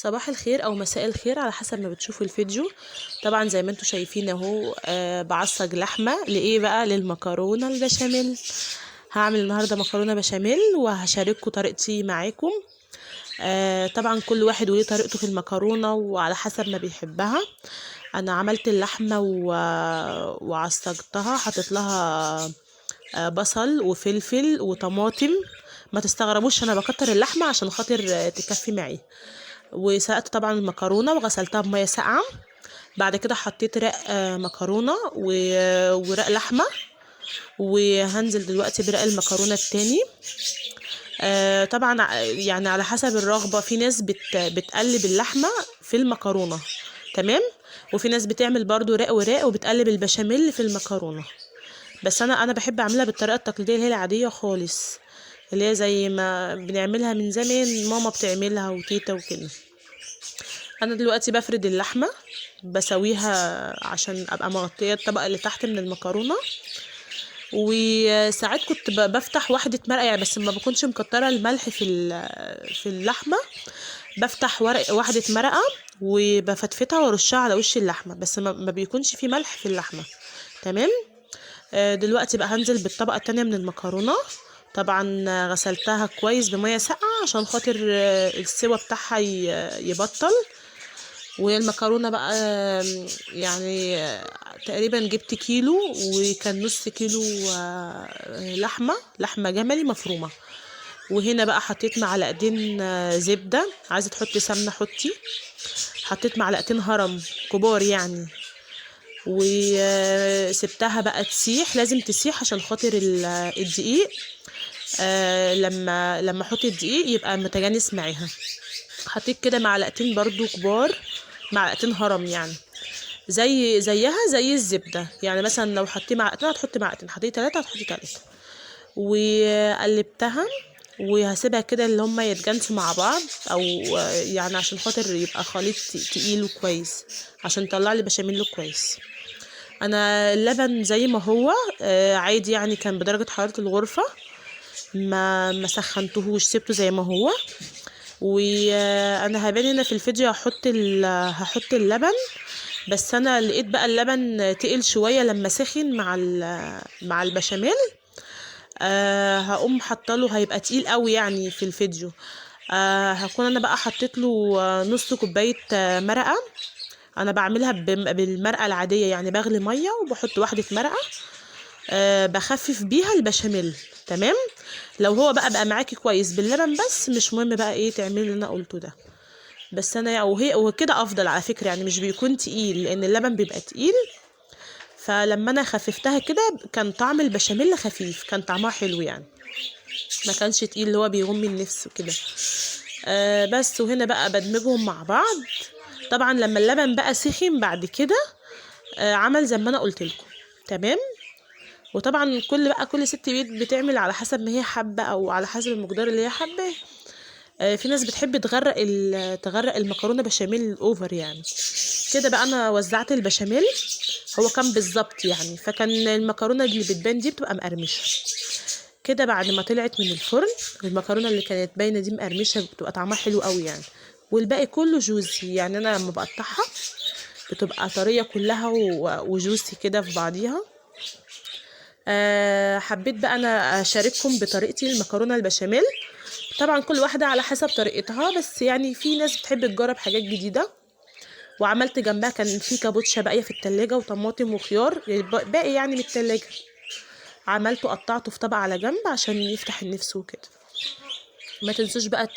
صباح الخير او مساء الخير على حسب ما بتشوفوا الفيديو. طبعا زي ما انتم شايفين اهو بعصج لحمه لايه بقى للمكرونه البشاميل. هعمل النهارده مكرونه بشاميل وهشارككم طريقتي معاكم. طبعا كل واحد وليه طريقته في المكرونه وعلى حسب ما بيحبها. انا عملت اللحمه وعصجتها، حطيت لها بصل وفلفل وطماطم. ما تستغربوش انا بكتر اللحمه عشان خاطر تكفي معي. وسلقت طبعا المكرونه وغسلتها بميه ساقعه. بعد كده حطيت رق مكرونه ورق لحمه. وهنزل دلوقتي برق المكرونه التاني. طبعا يعني على حسب الرغبه، في ناس بتقلب اللحمه في المكرونه، تمام. وفي ناس بتعمل برضو رق ورق وبتقلب البشاميل في المكرونه. بس انا بحب اعملها بالطريقه التقليديه اللي هي العاديه خالص، اللي هي زي ما بنعملها من زمان، ماما بتعملها وتيتا وكده. انا دلوقتي بفرد اللحمه، بسويها عشان ابقى مغطيه الطبقه اللي تحت من المكرونه. وساعات كنت بفتح واحده مرقه يعني، بس ما بكونش مكتره الملح في اللحمه. بفتح واحده مرقه وبفتفتها وارشها على وش اللحمه، بس ما بيكونش في ملح في اللحمه، تمام. دلوقتي بقى هنزل بالطبقه التانية من المكرونه. طبعا غسلتها كويس بميه ساقعه عشان خاطر السوا بتاعها يبطل. والمكرونه بقى يعني تقريبا جبت كيلو، وكان نص كيلو لحمه جملي مفرومه. وهنا بقى حطيت معلقتين زبده، عايزه تحطي سمنه حطي. حطيت معلقتين هرم كبار يعني، وسبتها بقى تسيح. لازم تسيح عشان خاطر الدقيق. لما احط الدقيق يبقى متجانس معاها. حطيت كده معلقتين برضو كبار، معلقتين هرم يعني، زيها زي الزبده يعني. مثلا لو حطيت معلقتين هتحطي معلقتين، حطيت 3 هتحطي 3. وقلبتها وهسيبها كده اللي هما يتجانسوا مع بعض، او يعني عشان خاطر يبقى خليط تقيل وكويس، عشان يطلع لي بشاميل كويس. انا اللبن زي ما هو عادي يعني، كان بدرجه حراره الغرفه، ما سخنتهوش، سبته زي ما هو. وانا هبان هنا في الفيديو هحط اللبن، بس انا لقيت بقى اللبن تقل شويه لما سخن مع البشاميل. هقوم حطله، هيبقى تقيل قوي يعني في الفيديو. هكون انا بقى حطيت له نص كوبايه مرقه. انا بعملها بالمرقه العاديه يعني، بغلي ميه وبحط واحده مرقه. بخفف بيها البشاميل، تمام. لو هو بقى معاكي كويس باللبن بس، مش مهم بقى ايه تعملي اللي انا قلته ده. بس انا وكده افضل على فكره يعني، مش بيكون تقيل لان اللبن بيبقى تقيل. فلما انا خففتها كده كان طعم البشاميل خفيف، كان طعمها حلو يعني، ما كانش تقيل اللي هو بيغم النفس وكده. بس وهنا بقى بدمجهم مع بعض. طبعا لما اللبن بقى سخن بعد كده عمل زي ما انا قلت لكم، تمام. وطبعا كل ست بيت بتعمل على حسب ما هي حابه، او على حسب المقدار اللي هي حابه. في ناس بتحب تغرق المكرونه بشاميل اوفر يعني. كده بقى انا وزعت البشاميل، هو كان بالظبط يعني، فكان المكرونه اللي بتبان دي بتبقى مقرمشه كده. بعد ما طلعت من الفرن المكرونه اللي كانت باينه دي مقرمشه، بتبقى طعمها حلو قوي يعني. والباقي كله جوسي يعني، انا لما بقطعها بتبقى طريه كلها وجوسي كده في بعضيها. حبيت بقى انا اشارككم بطريقتي المكرونه البشاميل. طبعا كل واحده على حسب طريقتها، بس يعني في ناس بتحب تجرب حاجات جديده. وعملت جنبها كان في كابوتشا باقيه في التلاجة وطماطم وخيار باقي يعني من التلاجة، عملته قطعته في طبق على جنب عشان يفتح النفس وكده. ما تنسوش بقى